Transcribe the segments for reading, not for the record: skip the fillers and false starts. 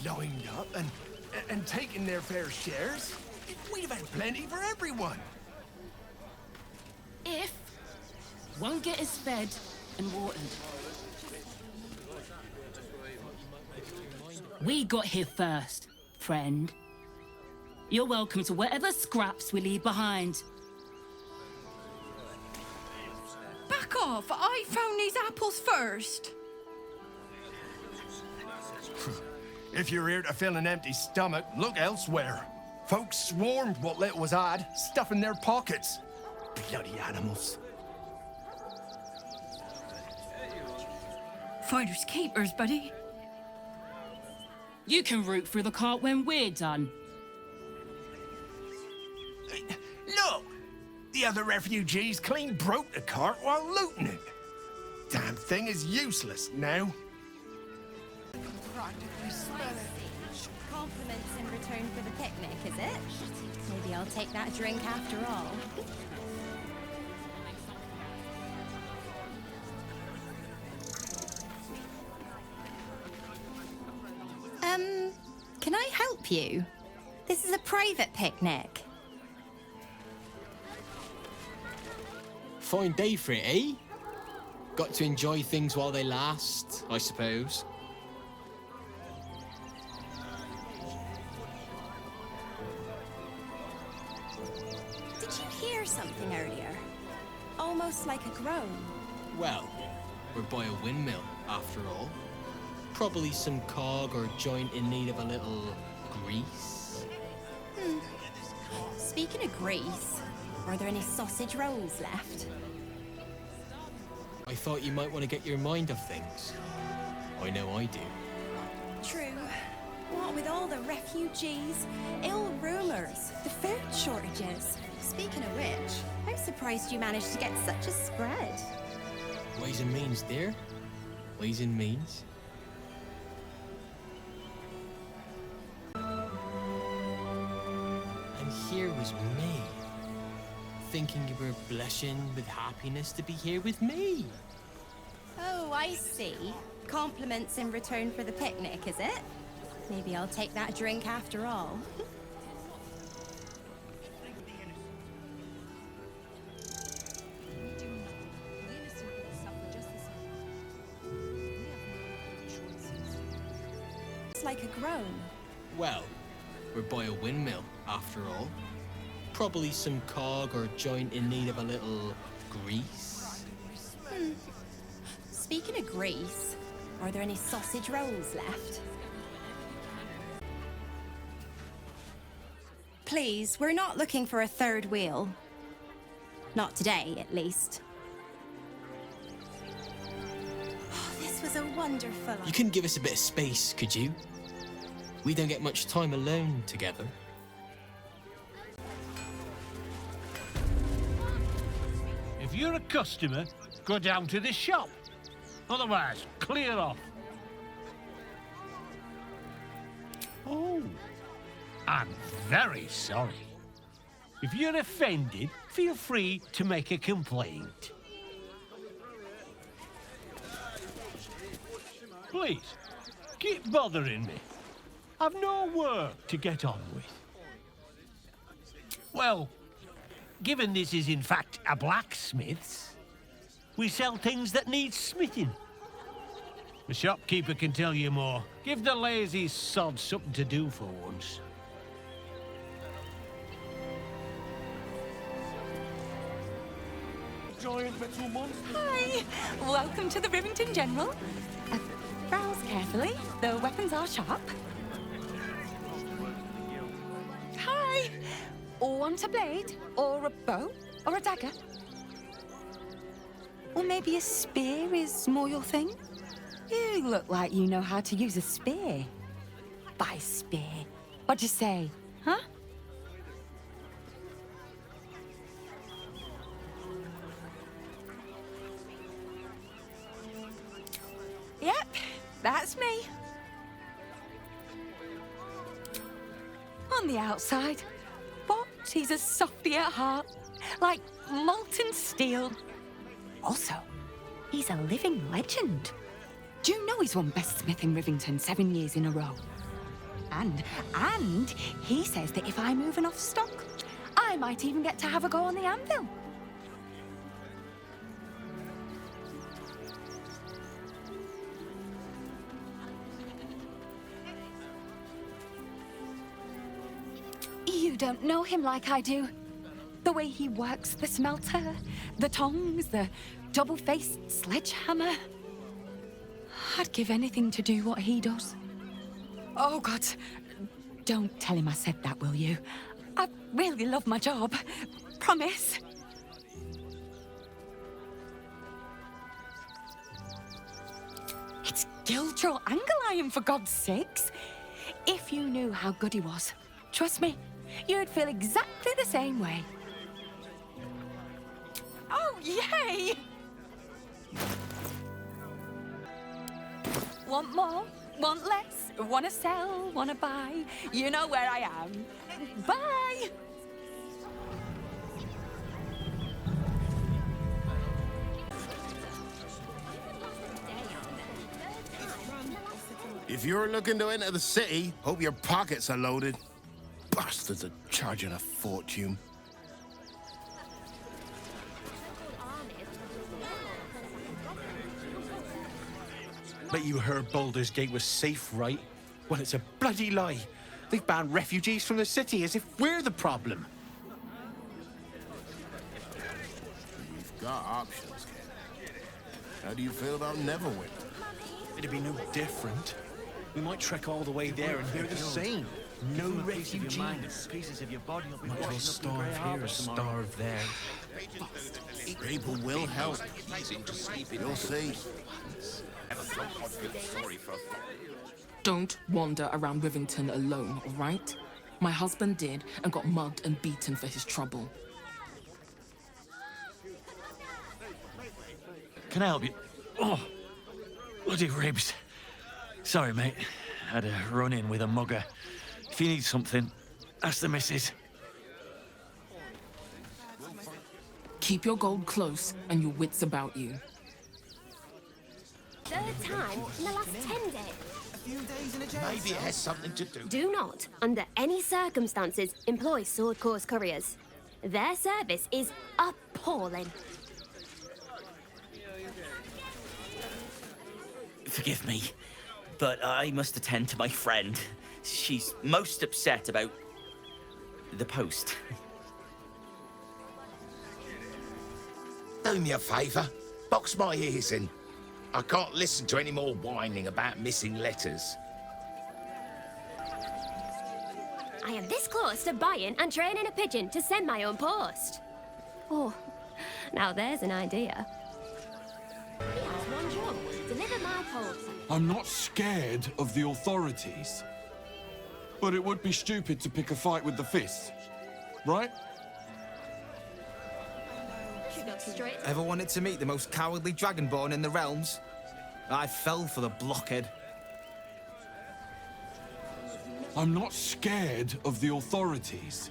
lined up and taken their fair shares, we'd have had plenty for everyone. If won't get us fed and watered. We got here first, friend. You're welcome to whatever scraps we leave behind. Back off! I found these apples first. If you're here to fill an empty stomach, look elsewhere. Folks swarmed what little was had, stuffing their pockets. Bloody animals. Finders keepers, buddy. You can root through the cart when we're done. Look! The other refugees clean broke the cart while looting it. Damn thing is useless now. Practically smell it. Compliments in return for the picnic, is it? Maybe I'll take that drink after all. Can I help you? This is a private picnic. Fine day for it, eh? Got to enjoy things while they last, I suppose. Did you hear something earlier? Almost like a groan. Well, we're by a windmill, after all. Probably some cog or joint in need of a little grease. Speaking of grease, are there any sausage rolls left? I thought you might want to get your mind off things. I know I do. True. What with all the refugees, ill rumors, the food shortages. Speaking of which, I'm surprised you managed to get such a spread. Ways and means, dear. Ways and means. And here was me, thinking you were blushing with happiness to be here with me. Oh, I see. Compliments in return for the picnic, is it? Maybe I'll take that drink after all. It's like a groan. Well, we're by a windmill, after all. Probably some cog or joint in need of a little grease. Speaking of grease, are there any sausage rolls left? Please, we're not looking for a third wheel. Not today, at least. Oh, this was a wonderful... You couldn't give us a bit of space, could you? We don't get much time alone together. If you're a customer, go down to the shop. Otherwise, clear off. Oh, I'm very sorry. If you're offended, feel free to make a complaint. Please, keep bothering me. I've no work to get on with. Well, given this is in fact a blacksmith's, we sell things that need smithing. The shopkeeper can tell you more. Give the lazy sod something to do for once. Giant metal monster. Hi! Welcome to the Rivington General. Browse carefully. The weapons are sharp. Hi! Want a blade? Or a bow? Or a dagger? Or maybe a spear is more your thing? You look like you know how to use a spear. By spear. What'd you say, huh? Yep, that's me. On the outside, but he's a softy at heart, like molten steel. Also, he's a living legend. Do you know he's won Best Smith in Rivington 7 years in a row? And he says that if I move enough stock, I might even get to have a go on the anvil. You don't know him like I do. The way he works the smelter, the tongs, the double-faced sledgehammer. I'd give anything to do what he does. Oh, God. Don't tell him I said that, will you? I really love my job. Promise. It's Giltro Angelion, for God's sakes. If you knew how good he was, trust me, you'd feel exactly the same way. Oh, yay! Want more? Want less? Wanna sell? Wanna buy? You know where I am. Bye! If you're looking to enter the city, hope your pockets are loaded. Bastards are charging a fortune. But you heard Baldur's Gate was safe, right? Well, it's a bloody lie. They've banned refugees from the city as if we're the problem. You've got options, Ken. How do you feel about Neverwinter? It'd be no different. We might trek all the way there and hear the same. No refugees. Pieces of your body will be Might as well starve here or starve there. People will help. You'll see. Don't wander around Rivington alone, all right? My husband did and got mugged and beaten for his trouble. Can I help you? Oh, bloody ribs. Sorry, mate. Had a run-in with a mugger. If you need something, ask the missus. Keep your gold close and your wits about you. Third time in the last 10 days. Maybe it has something to do. Do not, under any circumstances, employ sword course couriers. Their service is appalling. Forgive me, but I must attend to my friend. She's most upset about the post. Do me a favour. Box my ears in. I can't listen to any more whining about missing letters. I am this close to buying and training a pigeon to send my own post. Oh, now there's an idea. He has one job, deliver my post. I'm not scared of the authorities. But it would be stupid to pick a fight with the fist, right? Ever wanted to meet the most cowardly dragonborn in the realms? I fell for the blockhead. I'm not scared of the authorities.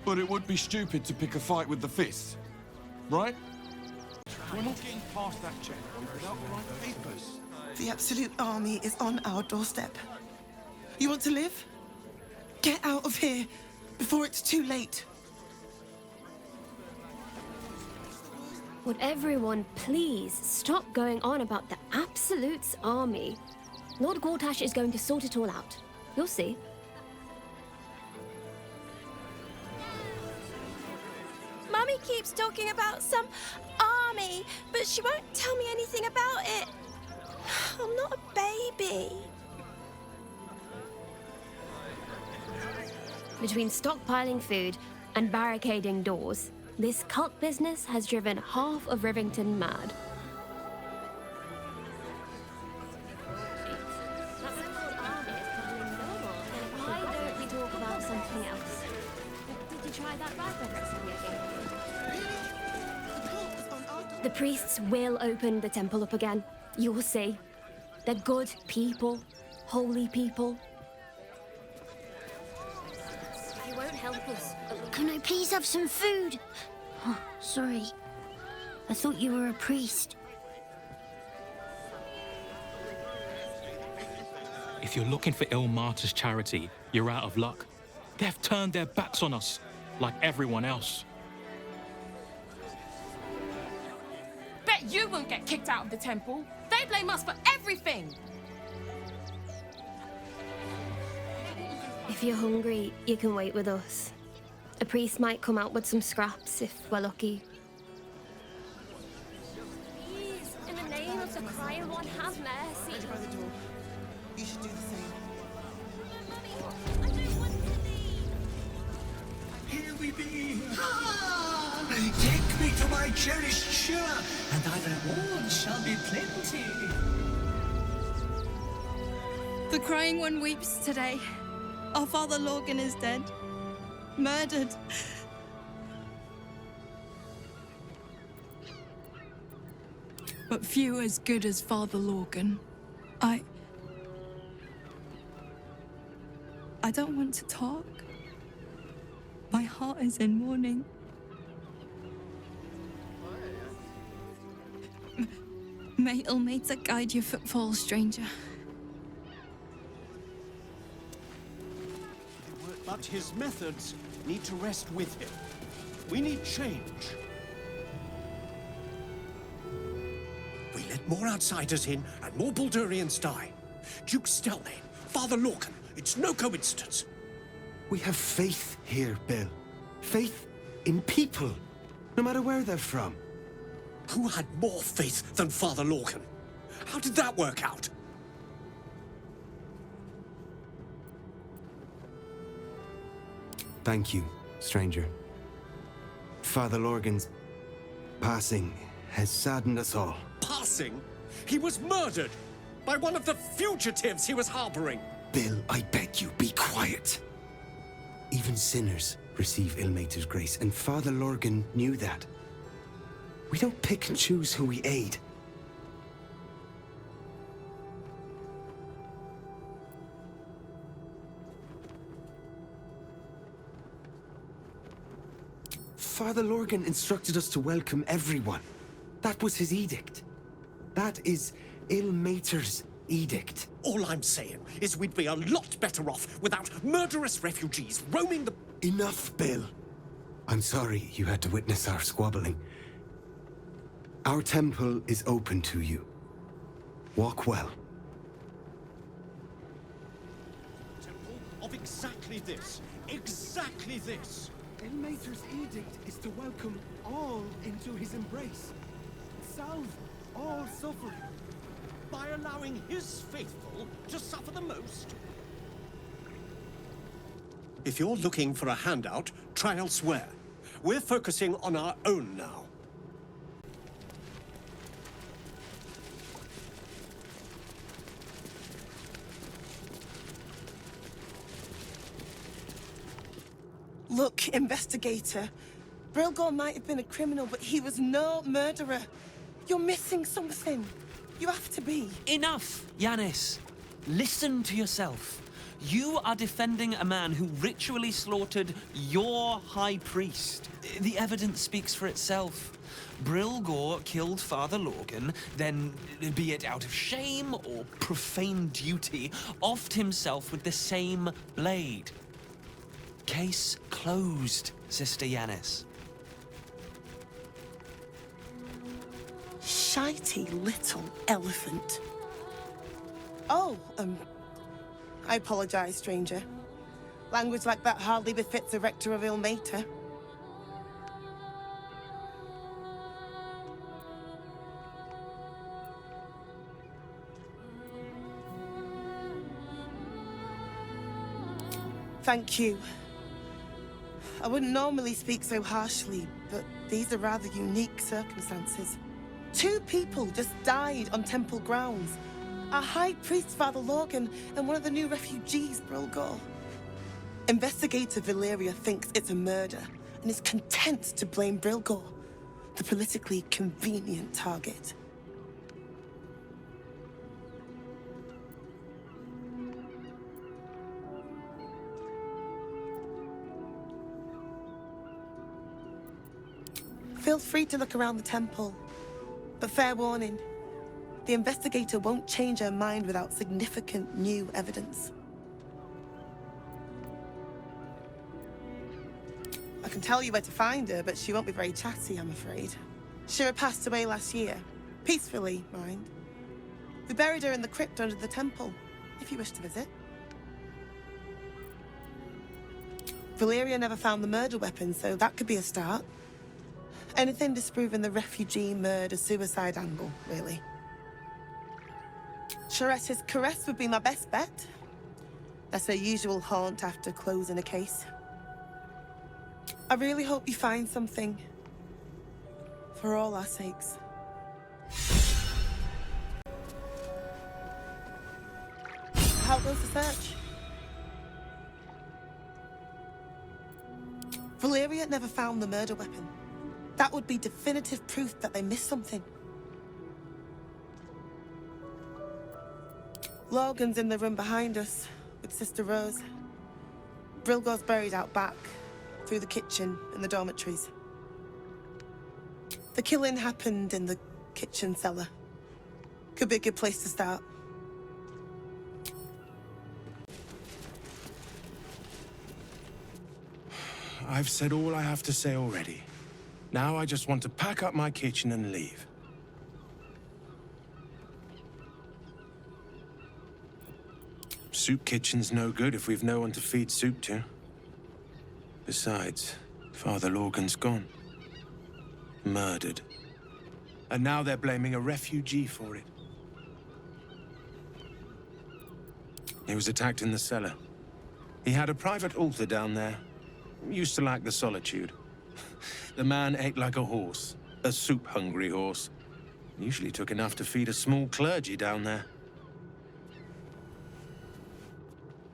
But it would be stupid to pick a fight with the fist, right? We're not getting past that checkpoint without the right papers. The Absolute Army is on our doorstep. You want to live? Get out of here before it's too late. Would everyone please stop going on about the Absolute's army? Lord Gortash is going to sort it all out. You'll see. Mummy keeps talking about some army, but she won't tell me anything about it. I'm not a baby. Between stockpiling food and barricading doors, this cult business has driven half of Rivington mad. Why don't we talk about something else? Did you try that rifle recipe again? The priests will open the temple up again. You will see. They're good people, holy people. You won't help us. Can I please have some food? Oh, sorry. I thought you were a priest. If If you're looking for Ilmater's charity, you're out of luck. They've turned their backs on us, like everyone else. Bet you won't get kicked out of the temple. They blame us for everything. If you're hungry, you can wait with us. A priest might come out with some scraps if we're lucky. Please, in the name of the crying one, have mercy. You should do the same. Here we be! Ah! Take me to my cherished shire, and thy reward shall be plenty. The crying one weeps today. Our father Lorgan is dead. Murdered. But few as good as Father Lorgan. I don't want to talk. My heart is in mourning. May Ilmater guide your footfalls, stranger. But his methods need to rest with him. We need change. We let more outsiders in, and more Baldurians die. Duke Stelmane, Father Lorcan, it's no coincidence. We have faith here, Bill. Faith in people, no matter where they're from. Who had more faith than Father Lorcan? How did that work out? Thank you, stranger. Father Lorgan's passing has saddened us all. Passing? He was murdered by one of the fugitives he was harboring. Bill, I beg you, be quiet. Even sinners receive Ilmater's grace, and Father Lorgan knew that. We don't pick and choose who we aid. Father Lorgan instructed us to welcome everyone. That was his edict. That is Ilmater's edict. All I'm saying is we'd be a lot better off without murderous refugees roaming the... Enough, Bill. I'm sorry you had to witness our squabbling. Our temple is open to you. Walk well. Temple of exactly this. Exactly this. Ilmater's edict is to welcome all into his embrace. Salve all suffering. By allowing his faithful to suffer the most. If you're looking for a handout, try elsewhere. We're focusing on our own now. Look, investigator. Brilgor might have been a criminal, but he was no murderer. You're missing something. You have to be. Enough, Yanis. Listen to yourself. You are defending a man who ritually slaughtered your high priest. The evidence speaks for itself. Brilgor killed Father Lorgan, then, be it out of shame or profane duty, offed himself with the same blade. Case closed, Sister Yanis. Shitey little elephant. Oh, I apologize, stranger. Language like that hardly befits a rector of Ilmater. Thank you. I wouldn't normally speak so harshly, but these are rather unique circumstances. 2 people just died on temple grounds. Our high priest, Father Lorgan, and one of the new refugees, Brilgor. Investigator Valeria thinks it's a murder and is content to blame Brilgor, the politically convenient target. Feel free to look around the temple, but fair warning, The investigator won't change her mind without significant new evidence. I can tell you where to find her, but she won't be very chatty, I'm afraid. Shira passed away last year. Peacefully, mind. We buried her in the crypt under the temple, if you wish to visit. Valeria never found the murder weapon, so that could be a start. Anything disproving the refugee murder-suicide angle, really. Charette's caress would be my best bet. That's her usual haunt after closing a case. I really hope you find something. For all our sakes. How goes the search? Valeria never found the murder weapon. That would be definitive proof that they missed something. Logan's in the room behind us, with Sister Rose. Brilgo's buried out back, through the kitchen and the dormitories. The killing happened in the kitchen cellar. Could be a good place to start. I've said all I have to say already. Now I just want to pack up my kitchen and leave. Soup kitchen's no good if we've no one to feed soup to. Besides, Father Lorgan's gone. Murdered. And now they're blaming a refugee for it. He was attacked in the cellar. He had a private altar down there. Used to like the solitude. The man ate like a horse. A soup-hungry horse. Usually took enough to feed a small clergy down there.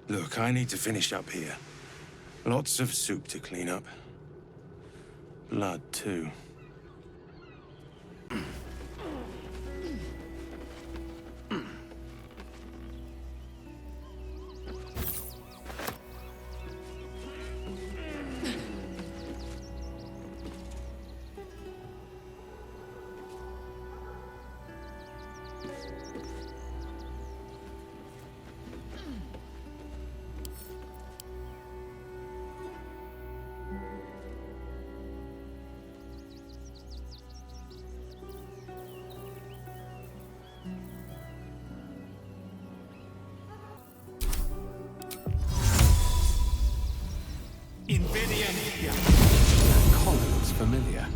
Look, I need to finish up here. Lots of soup to clean up. Blood, too. That collar looks familiar.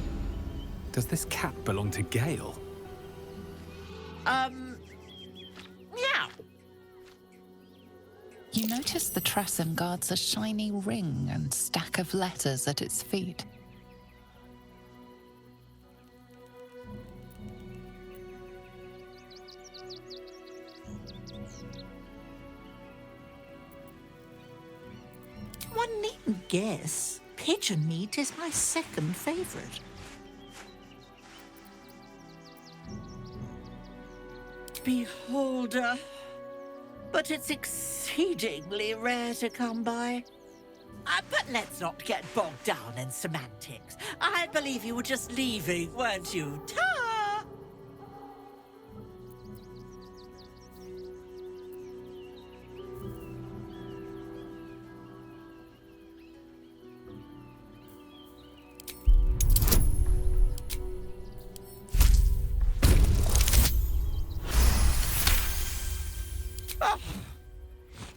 Does this cap belong to Gale? Meow. You notice the Tresson guards a shiny ring and stack of letters at its feet. One needn't guess. Pigeon meat is my second favorite. Beholder. But it's exceedingly rare to come by. But let's not get bogged down in semantics. I believe you were just leaving, weren't you? Ta!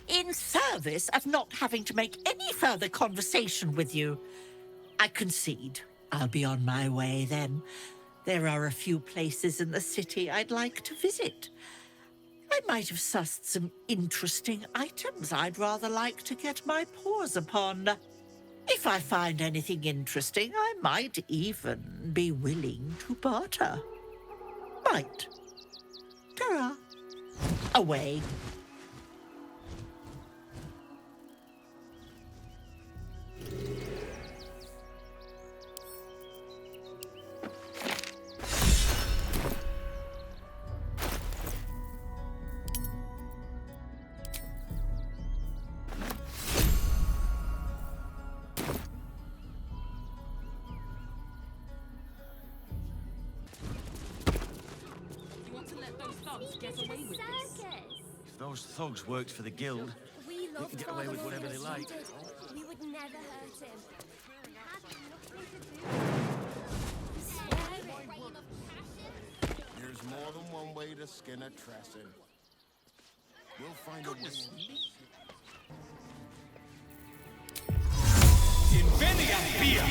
In service of not having to make any further conversation with you, I concede. I'll be on my way then. There are a few places in the city I'd like to visit. I might have sussed some interesting items I'd rather like to get my paws upon. If I find anything interesting, I might even be willing to barter. Might. Ta-ra. Away. You want to let those start? If those thugs worked for the guild, We they love can get away with whatever they like. We would never hurt him. There's more than one way to skin a Tresson. We'll find a way. Inveniam Beer!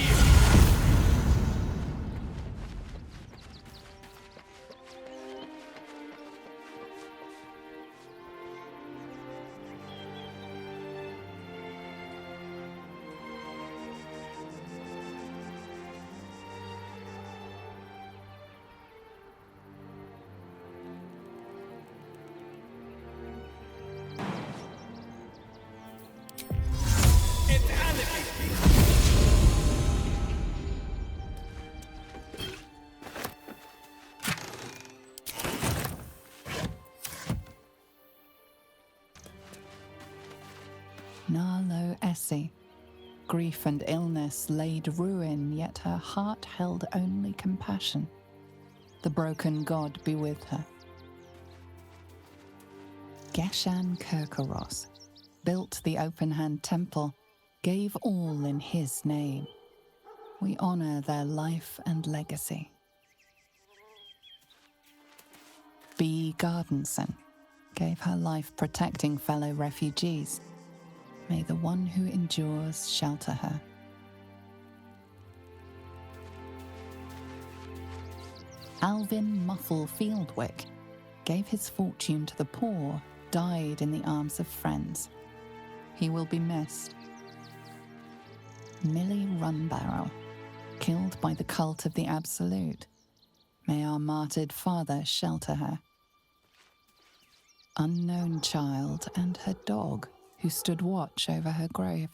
Narlo Essie. Grief and illness laid ruin, yet her heart held only compassion. The broken god be with her. Geshan Kirkaros built the open-hand temple, gave all in his name. We honor their life and legacy. B. Gardenson gave her life protecting fellow refugees. May the one who endures shelter her. Alvin Muffle Fieldwick gave his fortune to the poor, died in the arms of friends. He will be missed. Millie Runbarrel, killed by the cult of the Absolute. May our martyred father shelter her. Unknown child and her dog, who stood watch over her grave.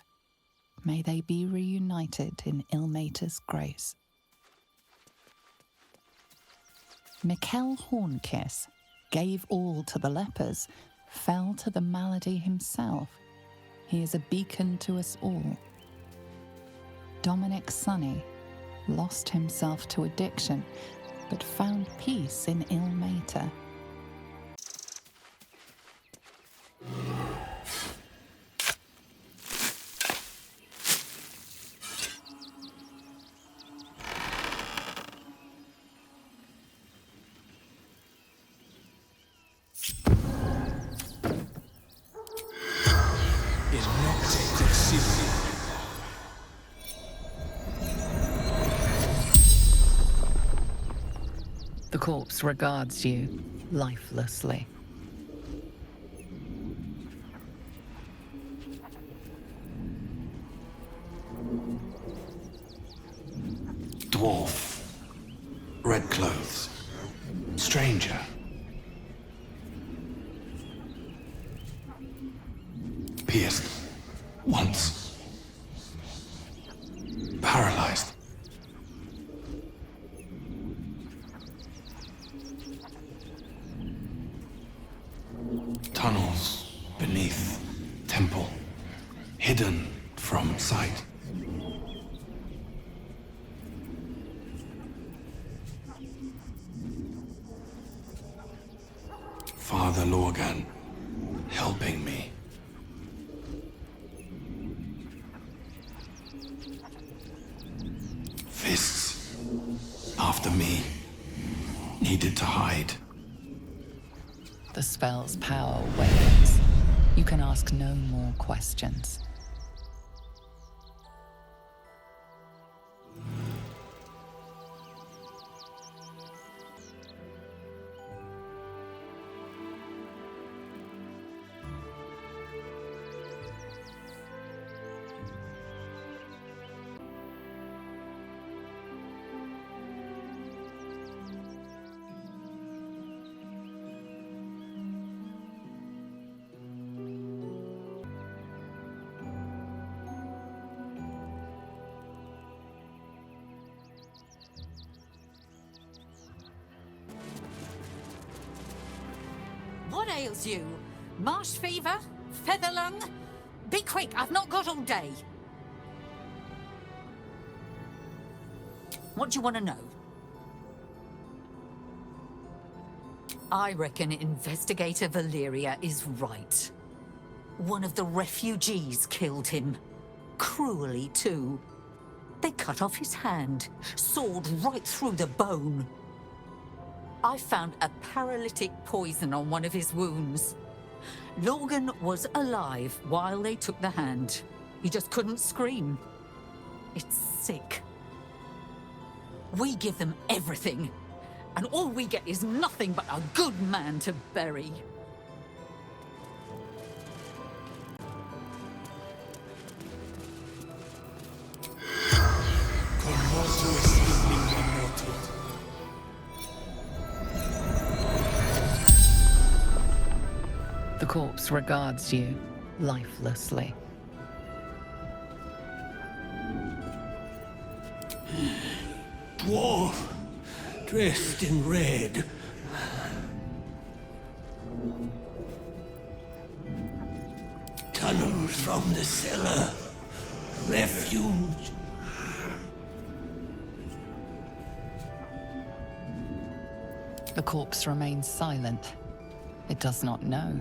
May they be reunited in Ilmater's grace. Mikkel Hornkiss gave all to the lepers, fell to the malady himself. He is a beacon to us all. Dominic Sunny lost himself to addiction, but found peace in Ilmater. The corpse regards you lifelessly. Dwarf. Red clothes. Stranger. Pierced. Once. Paralyzed. Tunnels beneath temple. Hidden from sight. Father Lorgan, helping me. Fists, after me, needed to hide. The spell's power wanes. You can ask no more questions. What ails you? Marsh fever? Feather lung? Be quick, I've not got all day. What do you want to know? I reckon Investigator Valeria is right. One of the refugees killed him. Cruelly, too. They cut off his hand, sawed right through the bone. I found a paralytic poison on one of his wounds. Logan was alive while they took the hand. He just couldn't scream. It's sick. We give them everything, and all we get is nothing but a good man to bury. The corpse regards you lifelessly. Dwarf, dressed in red. Tunnels from the cellar. Refuge. The corpse remains silent. It does not know.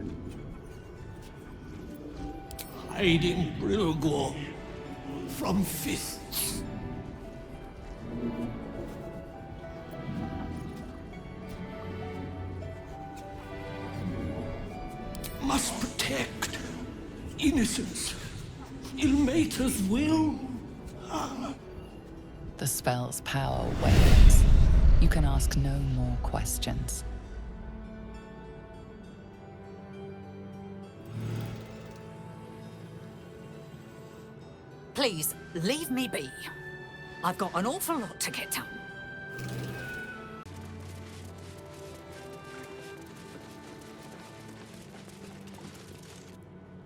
Hiding Brilgor from fists. Must protect innocence. Ilmater's will. The spell's power wanes. You can ask no more questions. Please, leave me be. I've got an awful lot to get done.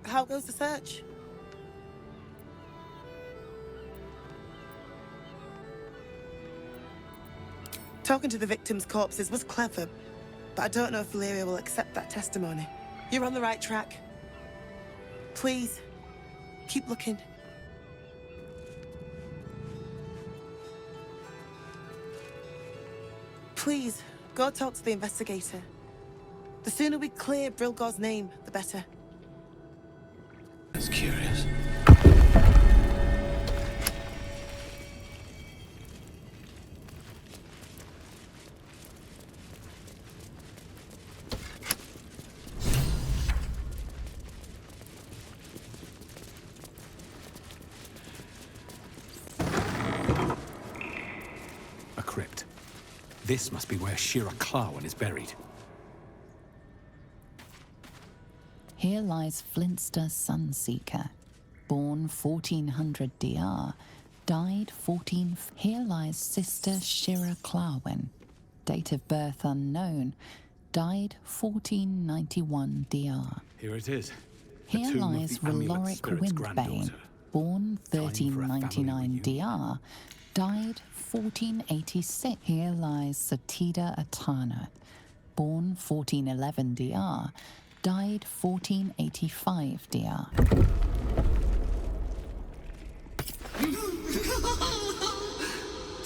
How goes the search? Talking to the victims' corpses was clever, but I don't know if Valeria will accept that testimony. You're on the right track. Please, keep looking. Please, go talk to the investigator. The sooner we clear Brilgor's name, the better. That's curious. A crypt. This must be where Shira Clawen is buried. Here lies Flintster Sunseeker, born 1400 DR, died 14... Here lies Sister Shira Clawen, date of birth unknown, died 1491 DR. Here it is. Here lies Roloric Windbane, born 1399 DR, died 1486. Here lies Satida Atana, born 1411 DR, died 1485 DR.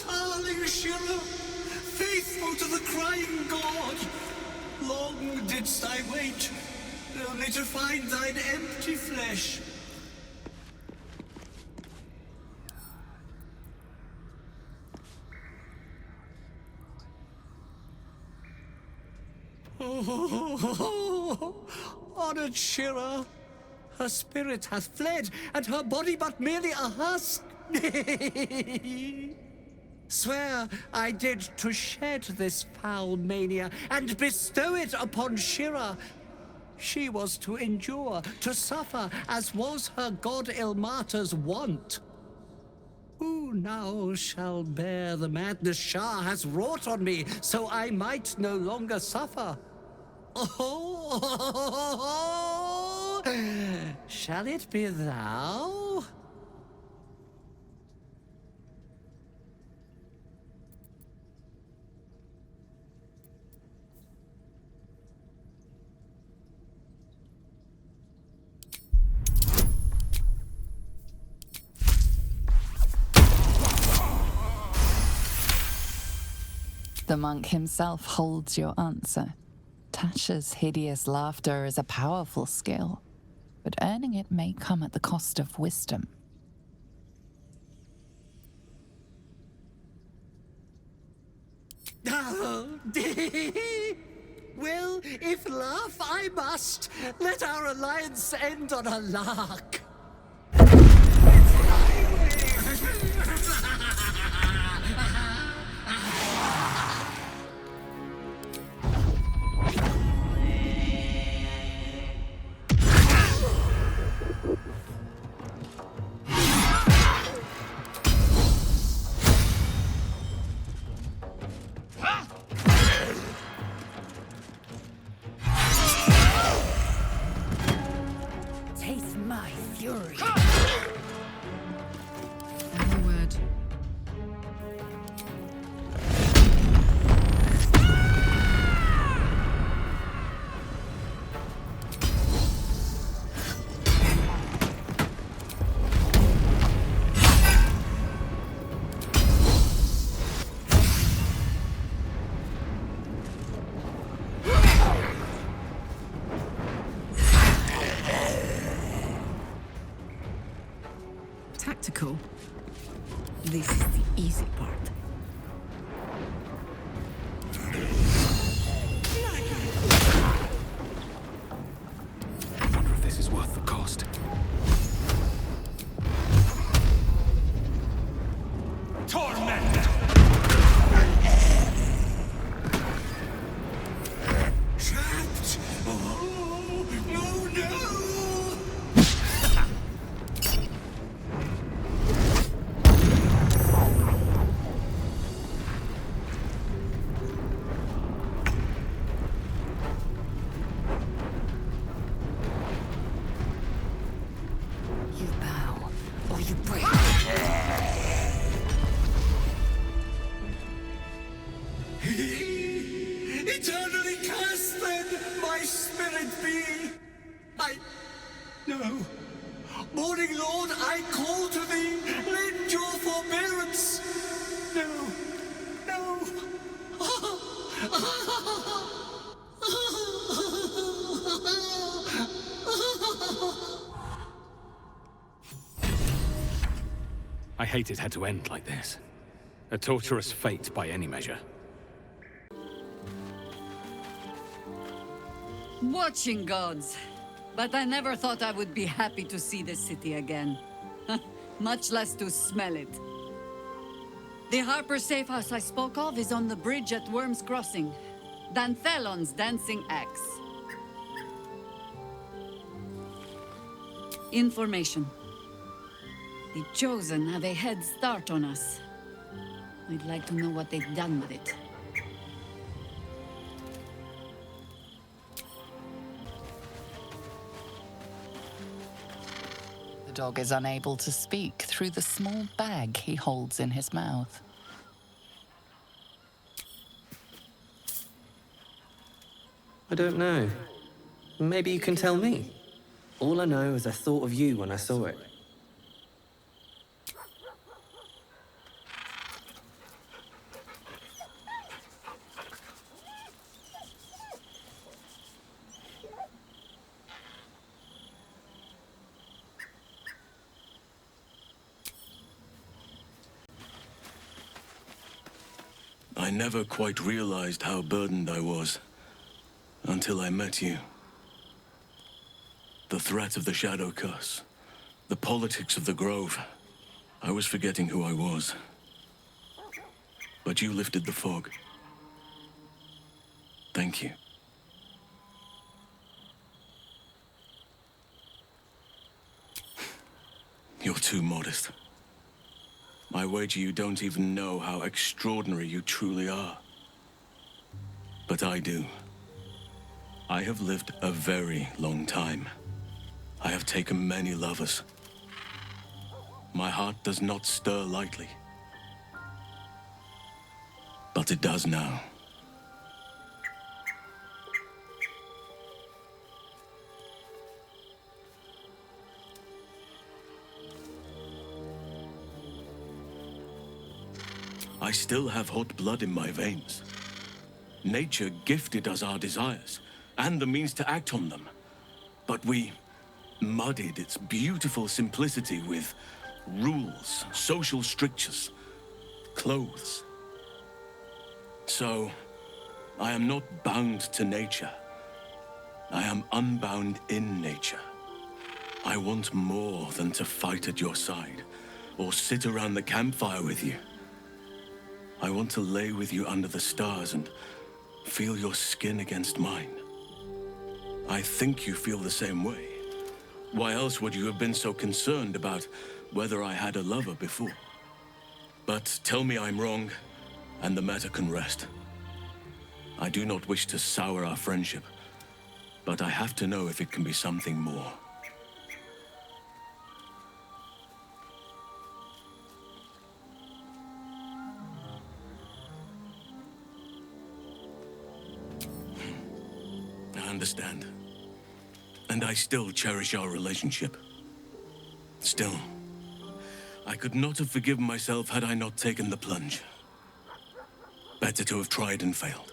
Darling Shira, faithful to the crying god, long didst I wait, only to find thine empty flesh. Oh, honored Shira, her spirit hath fled, and her body but merely a husk. Swear I did to shed this foul mania and bestow it upon Shira. She was to endure, to suffer, as was her god Ilmater's wont. Who now shall bear the madness Shah has wrought on me, so I might no longer suffer? Oh, shall it be thou? The monk himself holds your answer, Tasha's hideous laughter is a powerful skill, but earning it may come at the cost of wisdom. Well, if laugh I must, let our alliance end on a lark. Taste my fury. Onward. Tactical. This is the easy part. I wonder if this is worth the cost. Torment! Trapped! Oh, no! You bow, or you break. Eternally cast then, my spirit be. No. Morning Lord, I call to thee, lend your forbearance. No. I hate it had to end like this. A torturous fate by any measure. Watching gods. But I never thought I would be happy to see the city again. Much less to smell it. The Harper safe house I spoke of is on the bridge at Worm's Crossing. Danthelon's dancing axe. Information. The Chosen have a head start on us. I'd like to know what they've done with it. The dog is unable to speak through the small bag he holds in his mouth. I don't know. Maybe you can tell me. All I know is I thought of you when I saw it. I never quite realized how burdened I was until I met you. The threat of the Shadow Curse, the politics of the Grove. I was forgetting who I was. But you lifted the fog. Thank you. You're too modest. I wager you don't even know how extraordinary you truly are. But I do. I have lived a very long time. I have taken many lovers. My heart does not stir lightly. But it does now. I still have hot blood in my veins. Nature gifted us our desires, and the means to act on them. But we muddied its beautiful simplicity with rules, social strictures, clothes. So, I am not bound to nature. I am unbound in nature. I want more than to fight at your side, or sit around the campfire with you. I want to lay with you under the stars and feel your skin against mine. I think you feel the same way. Why else would you have been so concerned about whether I had a lover before? But tell me I'm wrong, and the matter can rest. I do not wish to sour our friendship, but I have to know if it can be something more. I understand. And I still cherish our relationship. Still, I could not have forgiven myself had I not taken the plunge. Better to have tried and failed.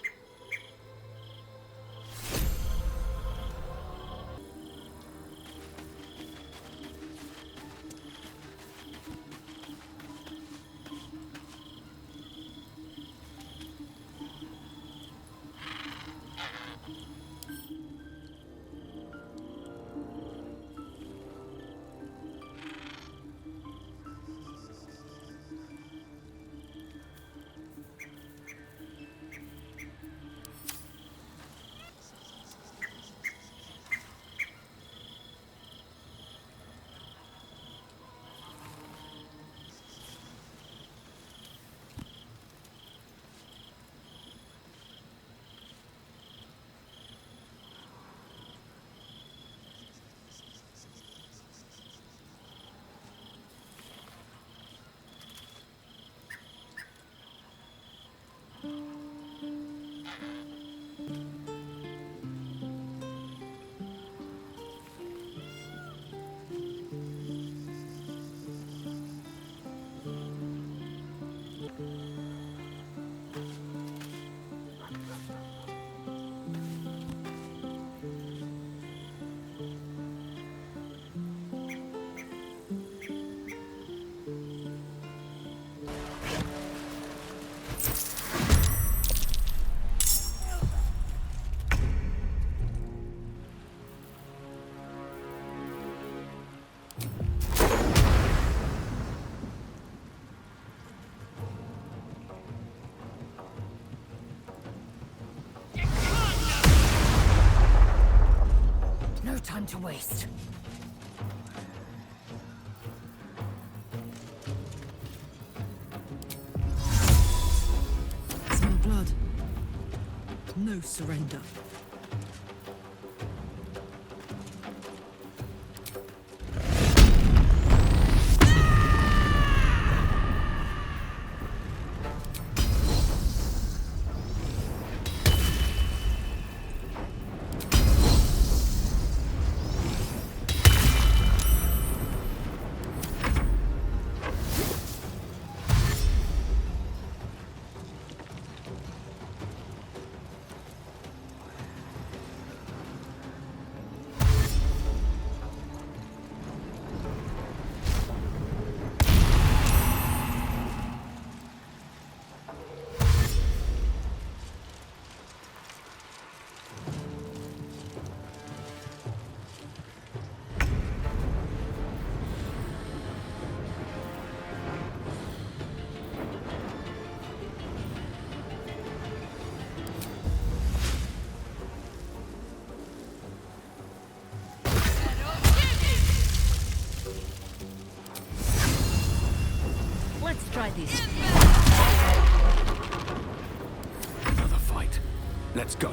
No time to waste. Smell blood. No surrender. Let's try this. Another fight. Let's go.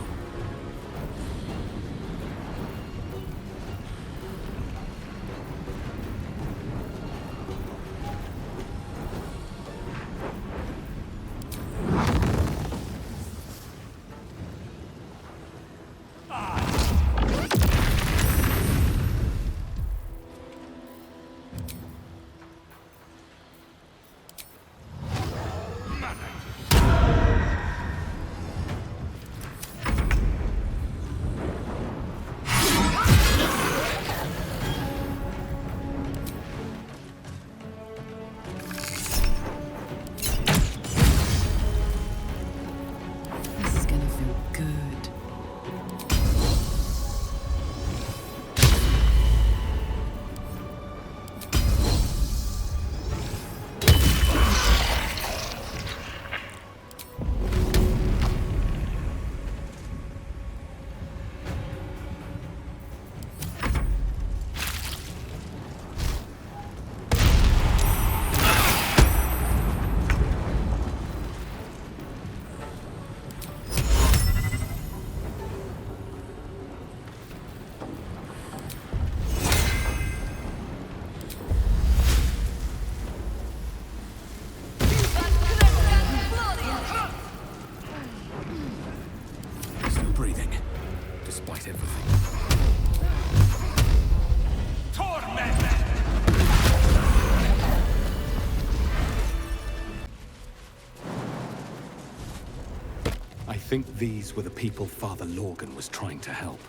think these were the people Father Lorgan was trying to help?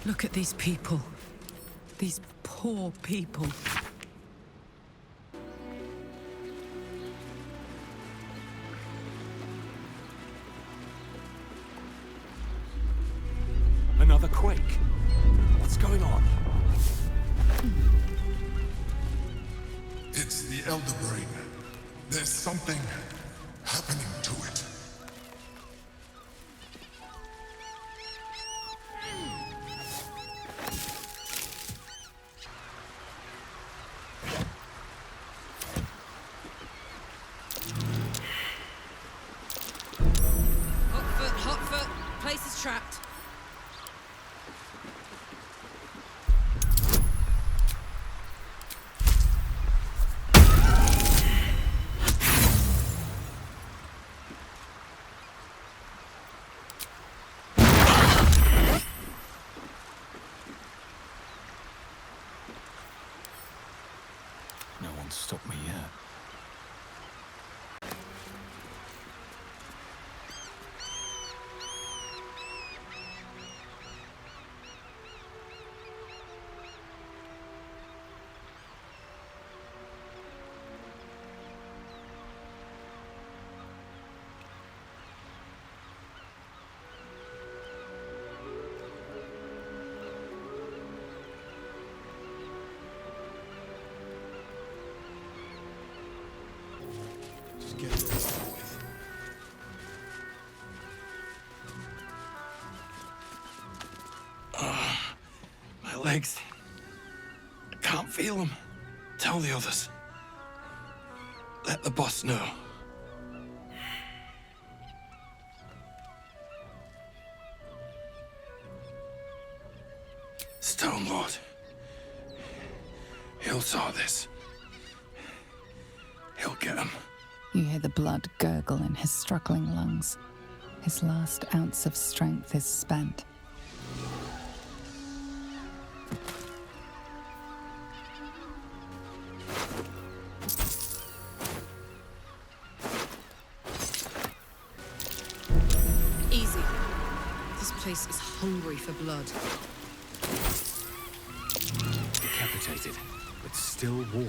Look at these people. These poor people. Another quake? What's going on? It's the Elder Brain. There's something happening to it. Hot foot. Place is trapped. No one's stopped me yet. Just get it over with. My legs. I can't feel them. Tell the others. Let the boss know. Stone Lord. He'll saw this. He'll get him. You hear the blood gurgle in his struggling lungs. His last ounce of strength is spent. Easy. This place is hungry for blood. Decapitated, but still warm.